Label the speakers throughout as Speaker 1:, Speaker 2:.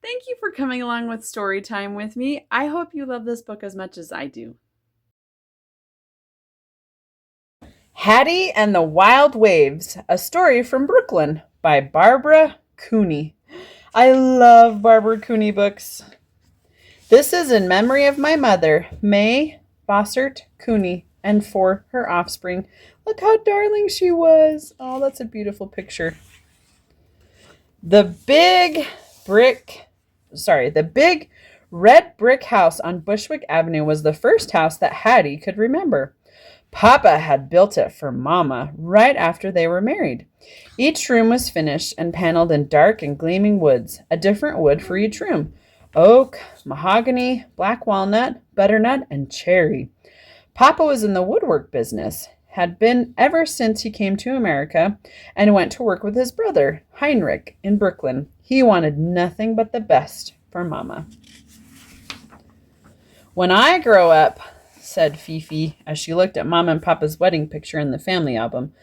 Speaker 1: Thank you for coming along with story time with me. I hope you love this book as much as I do. Hattie and the Wild Waves, a story from Brooklyn by Barbara Cooney. I love Barbara Cooney books. This is in memory of my mother, May Bossert Cooney, and for her offspring. Look how darling she was. Oh, that's a beautiful picture. The big red brick house on Bushwick Avenue was the first house that Hattie could remember. Papa had built it for Mama right after they were married. Each room was finished and paneled in dark and gleaming woods, a different wood for each room: oak, mahogany, black walnut, butternut, and cherry. Papa was in the woodwork business, had been ever since he came to America, and went to work with his brother, Heinrich, in Brooklyn. He wanted nothing but the best for Mama. When I grow up, said Fifi, as she looked at Mama and Papa's wedding picture in the family album,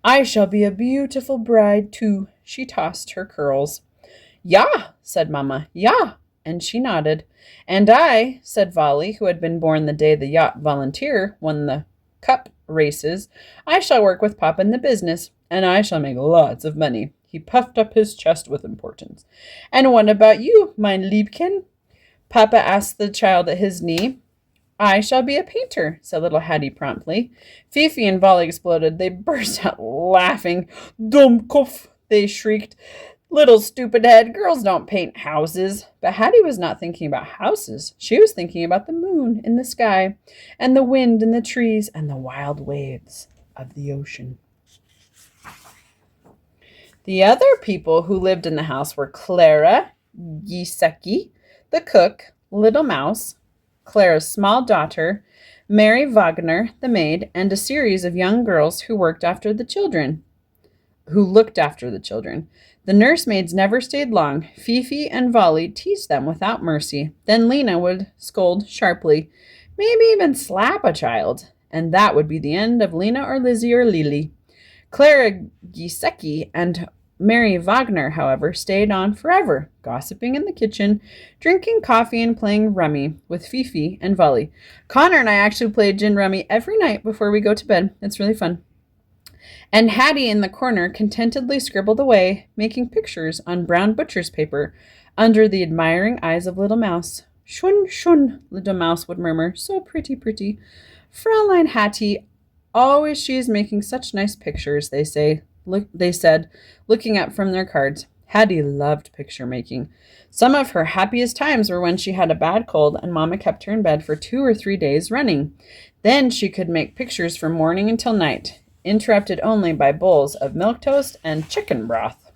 Speaker 1: I shall be a beautiful bride, too. She tossed her curls. Ja, said Mama, ja, and she nodded. And I, said Volley, who had been born the day the yacht Volunteer won the cup races, I shall work with Papa in the business, and I shall make lots of money. He puffed up his chest with importance. And what about you, mein Liebchen? Papa asked the child at his knee. I shall be a painter, said little Hattie promptly. Fifi and Volley exploded. They burst out laughing. Dummkopf, they shrieked. Little stupid head, girls don't paint houses. But Hattie was not thinking about houses. She was thinking about the moon in the sky, and the wind in the trees, and the wild waves of the ocean. The other people who lived in the house were Clara Gisecki, the cook, Little Mouse, Clara's small daughter, Mary Wagner, the maid, and a series of young girls who looked after the children. The nursemaids never stayed long. Fifi and Volley teased them without mercy. Then Lena would scold sharply, maybe even slap a child, and that would be the end of Lena or Lizzie or Lily. Clara Gisecki and Mary Wagner, however, stayed on forever, gossiping in the kitchen, drinking coffee and playing rummy with Fifi and Volley. Connor and I actually play gin rummy every night before we go to bed. It's really fun. And Hattie in the corner contentedly scribbled away, making pictures on brown butcher's paper under the admiring eyes of Little Mouse. Shun, shun, Little Mouse would murmur, so pretty, pretty. Fraulein Hattie, always she is making such nice pictures, they said, looking up from their cards. Hattie loved picture making. Some of her happiest times were when she had a bad cold and Mama kept her in bed for 2 or 3 days running. Then she could make pictures from morning until night, interrupted only by bowls of milk toast and chicken broth.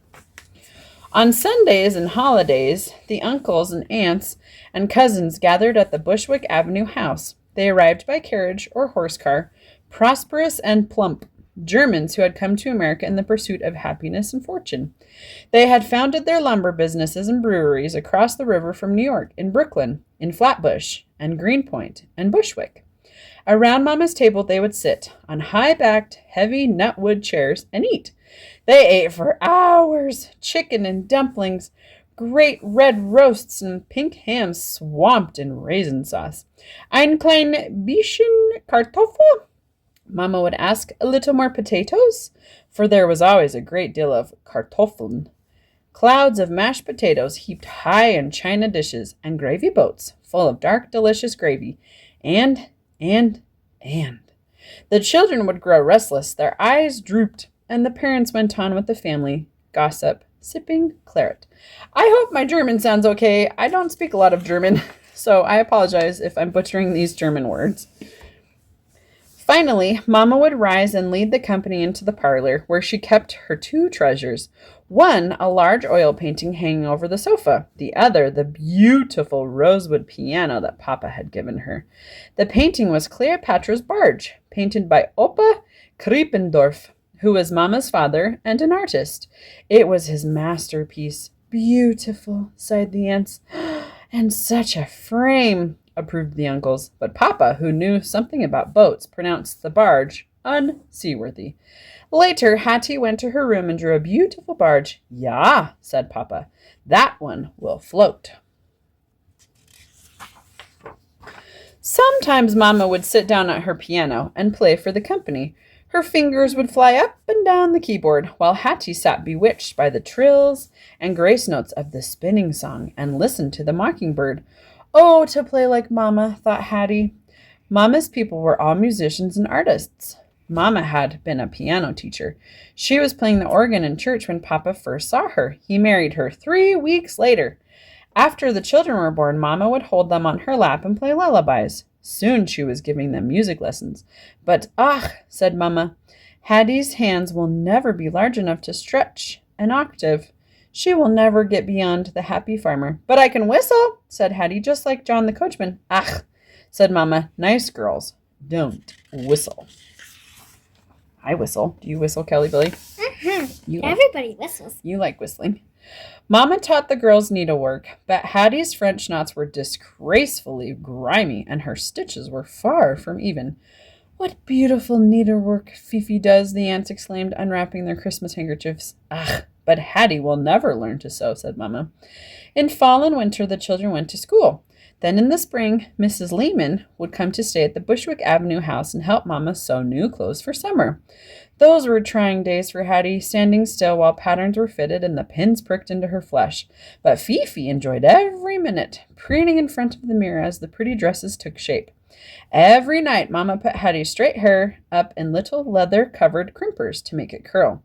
Speaker 1: On Sundays and holidays, the uncles and aunts and cousins gathered at the Bushwick Avenue house. They arrived by carriage or horse car, prosperous and plump, Germans who had come to America in the pursuit of happiness and fortune. They had founded their lumber businesses and breweries across the river from New York, in Brooklyn, in Flatbush, and Greenpoint, and Bushwick. Around Mama's table they would sit, on high-backed, heavy nutwood chairs, and eat. They ate for hours, chicken and dumplings, great red roasts and pink hams swamped in raisin sauce. Ein klein bisschen Kartoffel? Mama would ask, a little more potatoes? For there was always a great deal of Kartoffeln. Clouds of mashed potatoes heaped high in china dishes, and gravy boats full of dark, delicious gravy. And. The children would grow restless, their eyes drooped, and the parents went on with the family gossip, sipping claret. I hope my German sounds okay. I don't speak a lot of German, so I apologize if I'm butchering these German words. Finally, Mama would rise and lead the company into the parlor, where she kept her 2 treasures. One, a large oil painting hanging over the sofa. The other, the beautiful rosewood piano that Papa had given her. The painting was Cleopatra's Barge, painted by Opa Krippendorf, who was Mama's father and an artist. It was his masterpiece. Beautiful, sighed the aunts. And such a frame, approved the uncles. But Papa, who knew something about boats, pronounced the barge unseaworthy. Later, Hattie went to her room and drew a beautiful barge. "Ja," said Papa, "that one will float." Sometimes Mamma would sit down at her piano and play for the company. Her fingers would fly up and down the keyboard, while Hattie sat bewitched by the trills and grace notes of the spinning song and listened to the mockingbird. Oh, to play like Mamma, thought Hattie. Mamma's people were all musicians and artists. Mamma had been a piano teacher. She was playing the organ in church when Papa first saw her. He married her 3 weeks later. After the children were born, Mamma would hold them on her lap and play lullabies. Soon she was giving them music lessons. But, said Mamma, Hattie's hands will never be large enough to stretch an octave. She will never get beyond the happy farmer. But I can whistle, said Hattie, just like John the coachman. Ach, said Mamma, nice girls don't whistle. I whistle. Do you whistle, Kelly Billy?
Speaker 2: Everybody whistles.
Speaker 1: You like whistling. Mamma taught the girls needlework, but Hattie's French knots were disgracefully grimy, and her stitches were far from even. What beautiful needlework Fifi does, the aunts exclaimed, unwrapping their Christmas handkerchiefs. But Hattie will never learn to sew, said Mamma. In fall and winter, the children went to school. Then in the spring, Mrs. Lehman would come to stay at the Bushwick Avenue house and help Mamma sew new clothes for summer. Those were trying days for Hattie, standing still while patterns were fitted and the pins pricked into her flesh. But Fifi enjoyed every minute, preening in front of the mirror as the pretty dresses took shape. Every night, Mamma put Hattie's straight hair up in little leather-covered crimpers to make it curl.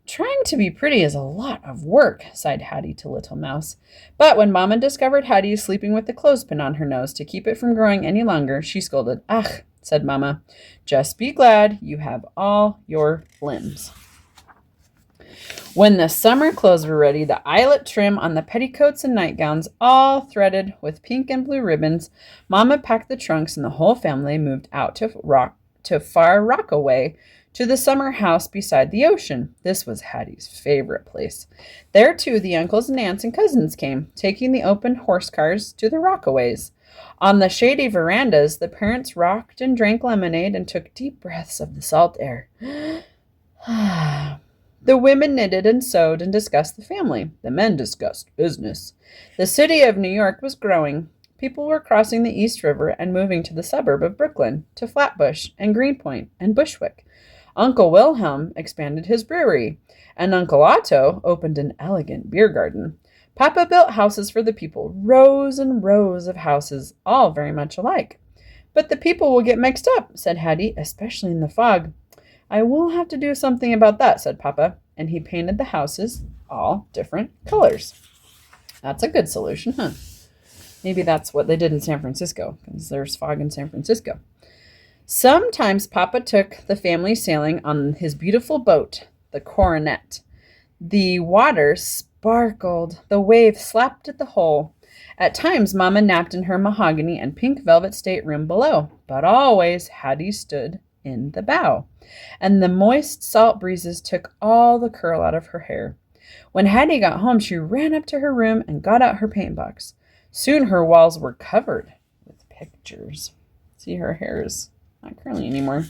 Speaker 1: Trying to be pretty is a lot of work, sighed Hattie to Little Mouse. But when Mamma discovered Hattie sleeping with the clothespin on her nose to keep it from growing any longer, she scolded. Said Mamma, just be glad you have all your limbs. When the summer clothes were ready, the eyelet trim on the petticoats and nightgowns, all threaded with pink and blue ribbons, Mamma packed the trunks and the whole family moved out to Far Rockaway, to the summer house beside the ocean. This was Hattie's favorite place. There, too, the uncles and aunts and cousins came, taking the open horse cars to the Rockaways. On the shady verandas, the parents rocked and drank lemonade and took deep breaths of the salt air. The women knitted and sewed and discussed the family. The men discussed business. The city of New York was growing. People were crossing the East River and moving to the suburb of Brooklyn, to Flatbush and Greenpoint and Bushwick. Uncle Wilhelm expanded his brewery, and Uncle Otto opened an elegant beer garden. Papa built houses for the people, rows and rows of houses, all very much alike. But the people will get mixed up, said Hattie, especially in the fog. I will have to do something about that, said Papa, and he painted the houses all different colors. That's a good solution, huh? Maybe that's what they did in San Francisco, because there's fog in San Francisco. Sometimes Papa took the family sailing on his beautiful boat, the Coronet. The water sparkled. The waves slapped at the hull. At times, Mamma napped in her mahogany and pink velvet stateroom below, but always Hattie stood in the bow, and the moist salt breezes took all the curl out of her hair. When Hattie got home, she ran up to her room and got out her paint box. Soon her walls were covered with pictures. See, her hair is not curly anymore.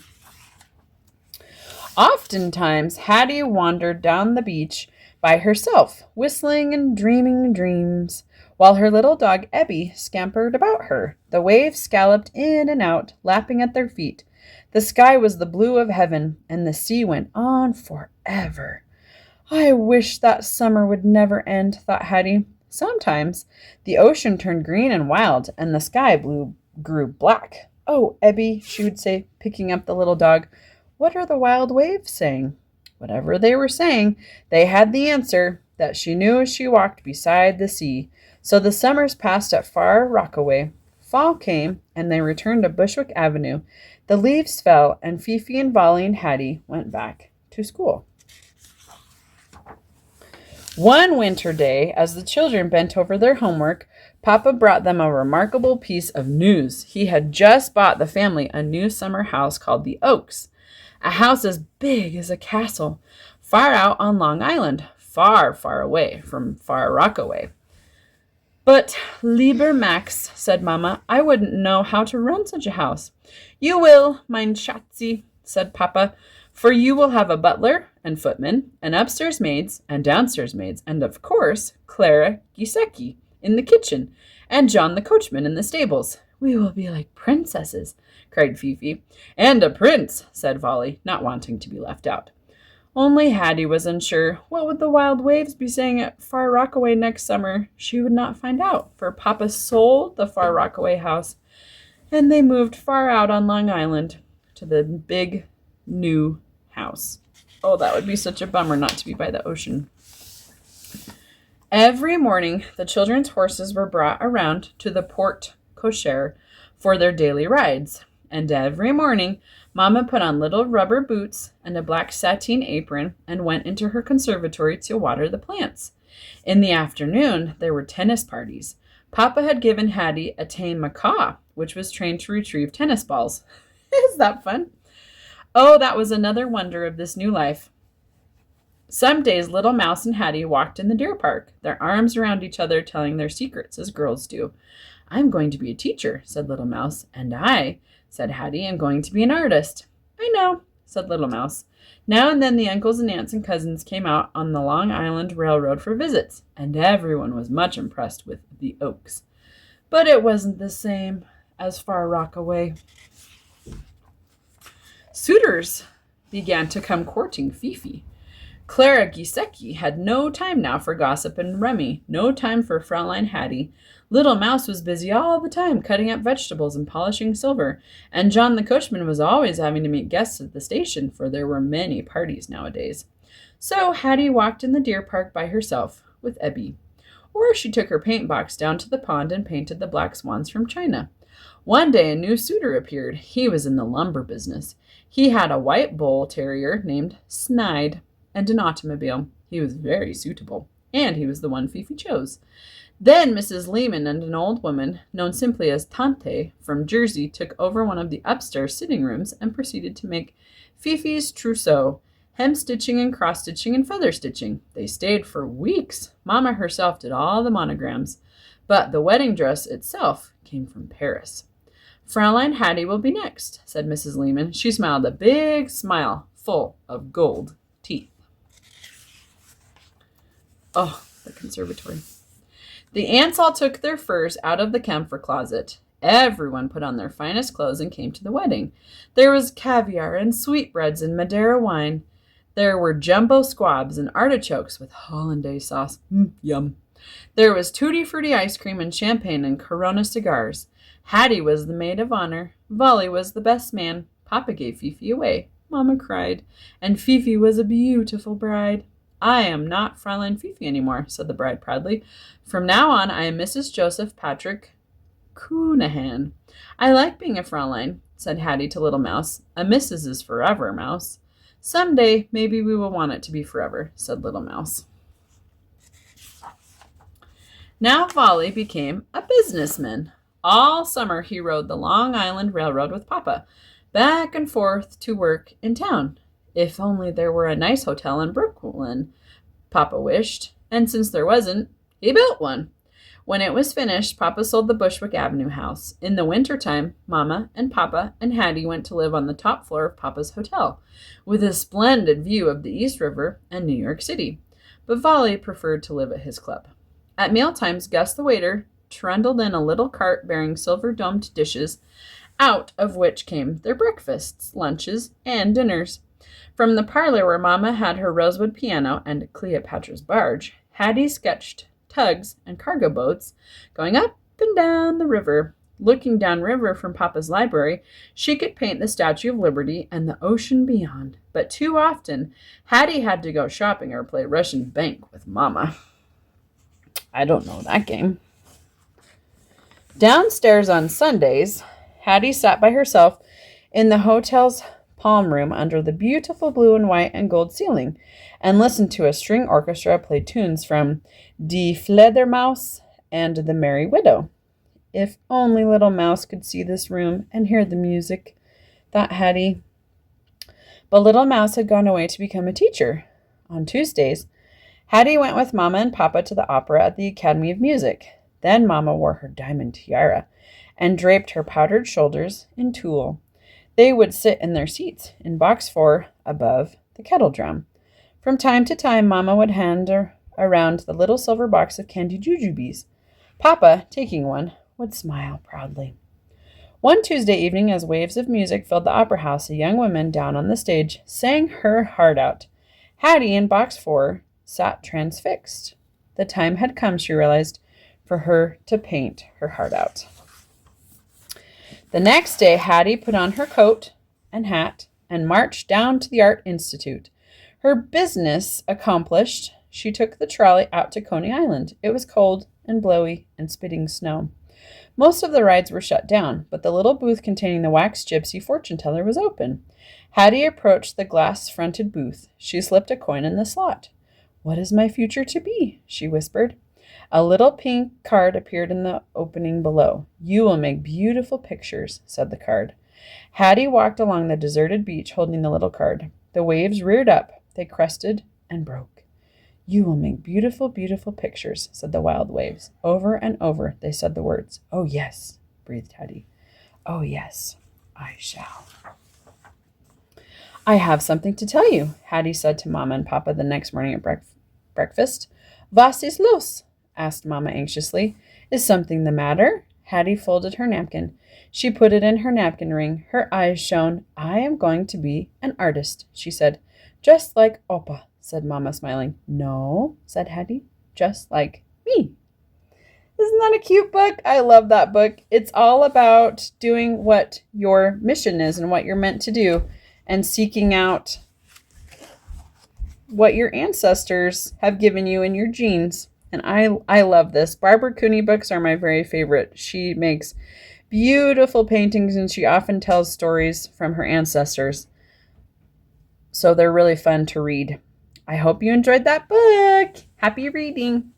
Speaker 1: Oftentimes, Hattie wandered down the beach by herself, whistling and dreaming dreams, while her little dog Ebbie scampered about her. The waves scalloped in and out, lapping at their feet. The sky was the blue of heaven, and the sea went on forever. I wish that summer would never end, thought Hattie. Sometimes the ocean turned green and wild, and the sky grew black. Oh, Ebbie, she would say, picking up the little dog, what are the wild waves saying? Whatever they were saying, they had the answer that she knew as she walked beside the sea. So the summers passed at Far Rockaway. Fall came, and they returned to Bushwick Avenue. The leaves fell, and Fifi and Volley and Hattie went back to school. One winter day, as the children bent over their homework, Papa brought them a remarkable piece of news. He had just bought the family a new summer house called the Oaks, a house as big as a castle, far out on Long Island, far, far away from Far Rockaway. But, lieber Max, said Mamma, I wouldn't know how to run such a house. You will, mein Schatzi, said Papa, "for you will have a butler and footman, and upstairs maids and downstairs maids, and of course Clara Gisecki in the kitchen, and John the coachman in the stables. We will be like princesses," cried Fifi. "And a prince," said Volley, not wanting to be left out. Only Hattie was unsure. What would the wild waves be saying at Far Rockaway next summer? She would not find out, for Papa sold the Far Rockaway house, and they moved far out on Long Island to the big new house. Oh, that would be such a bummer not to be by the ocean. Every morning, the children's horses were brought around to the porte cochere for their daily rides, and every morning Mama put on little rubber boots and a black sateen apron and went into her conservatory to water the plants. In the afternoon, there were tennis parties. Papa had given Hattie a tame macaw, which was trained to retrieve tennis balls. Is that fun? Oh, that was another wonder of this new life. Some days Little Mouse and Hattie walked in the deer park, their arms around each other, telling their secrets, as girls do. "I'm going to be a teacher," said Little Mouse. "And I," said Hattie, "am going to be an artist." "I know," said Little Mouse. Now and then the uncles and aunts and cousins came out on the Long Island Railroad for visits, and everyone was much impressed with the Oaks. But it wasn't the same as Far Rockaway. Suitors began to come courting Fifi. Clara Gisecki had no time now for gossip and rummy, no time for Fraulein Hattie. Little Mouse was busy all the time cutting up vegetables and polishing silver, and John the coachman was always having to meet guests at the station, for there were many parties nowadays. So Hattie walked in the deer park by herself with Ebby, or she took her paint box down to the pond and painted the black swans from China. One day a new suitor appeared. He was in the lumber business. He had a white bull terrier named Snide and an automobile. He was very suitable, and he was the one Fifi chose. Then Mrs. Lehman and an old woman, known simply as Tante, from Jersey, took over one of the upstairs sitting rooms and proceeded to make Fifi's trousseau, hem-stitching and cross-stitching and feather-stitching. They stayed for weeks. Mama herself did all the monograms, but the wedding dress itself came from Paris. "Fraulein Hattie will be next," said Mrs. Lehman. She smiled a big smile full of gold teeth. Oh, the conservatory. The aunts all took their furs out of the camphor closet. Everyone put on their finest clothes and came to the wedding. There was caviar and sweetbreads and Madeira wine. There were jumbo squabs and artichokes with hollandaise sauce. Yum. There was tutti frutti ice cream and champagne and Corona cigars. Hattie was the maid of honor. Volley was the best man. Papa gave Fifi away. Mama cried. And Fifi was a beautiful bride. "I am not Fraulein Fifi anymore," said the bride proudly. "From now on, I am Mrs. Joseph Patrick Coonahan." "I like being a Fraulein," said Hattie to Little Mouse. "A Mrs. is forever, Mouse." "Some day, maybe we will want it to be forever," said Little Mouse. Now Volley became a businessman. All summer he rode the Long Island Railroad with Papa, back and forth to work in town. If only there were a nice hotel in Brooklyn, Papa wished, and since there wasn't, he built one. When it was finished, Papa sold the Bushwick Avenue house. In the wintertime, Mama and Papa and Hattie went to live on the top floor of Papa's hotel, with a splendid view of the East River and New York City. But Volley preferred to live at his club. At mealtimes, Gus the waiter trundled in a little cart bearing silver-domed dishes, out of which came their breakfasts, lunches, and dinners. From the parlor where Mama had her rosewood piano and Cleopatra's barge, Hattie sketched tugs and cargo boats going up and down the river. Looking downriver from Papa's library, she could paint the Statue of Liberty and the ocean beyond. But too often, Hattie had to go shopping or play Russian bank with Mama. I don't know that game. Downstairs on Sundays, Hattie sat by herself in the hotel's palm room under the beautiful blue and white and gold ceiling and listened to a string orchestra play tunes from Die Fledermaus and The Merry Widow. If only Little Mouse could see this room and hear the music, thought Hattie. But Little Mouse had gone away to become a teacher. On Tuesdays, Hattie went with Mama and Papa to the opera at the Academy of Music. Then Mama wore her diamond tiara and draped her powdered shoulders in tulle. They would sit in their seats in box 4 above the kettle drum. From time to time, Mama would hand around the little silver box of candy jujubes. Papa, taking one, would smile proudly. One Tuesday evening, as waves of music filled the opera house, a young woman down on the stage sang her heart out. Hattie in box 4 sat transfixed. The time had come, she realized, for her to paint her heart out. The next day, Hattie put on her coat and hat and marched down to the Art Institute. Her business accomplished, she took the trolley out to Coney Island. It was cold and blowy and spitting snow. Most of the rides were shut down, but the little booth containing the wax gypsy fortune teller was open. Hattie approached the glass-fronted booth. She slipped a coin in the slot. "What is my future to be?" she whispered. A little pink card appeared in the opening below. "You will make beautiful pictures," said the card. Hattie walked along the deserted beach holding the little card. The waves reared up. They crested and broke. "You will make beautiful, beautiful pictures," said the wild waves. Over and over they said the words. "Oh, yes," breathed Hattie. "Oh, yes, I shall." "I have something to tell you," Hattie said to Mama and Papa the next morning at breakfast. "Was ist los?" asked Mama anxiously. "Is something the matter?" Hattie folded her napkin. She put it in her napkin ring. Her eyes shone. "I am going to be an artist," she said. "Just like Opa," said Mama, smiling. "No," said Hattie, "just like me." Isn't that a cute book? I love that book. It's all about doing what your mission is and what you're meant to do and seeking out what your ancestors have given you in your genes. And I love this. Barbara Cooney books are my very favorite. She makes beautiful paintings and she often tells stories from her ancestors. So they're really fun to read. I hope you enjoyed that book. Happy reading.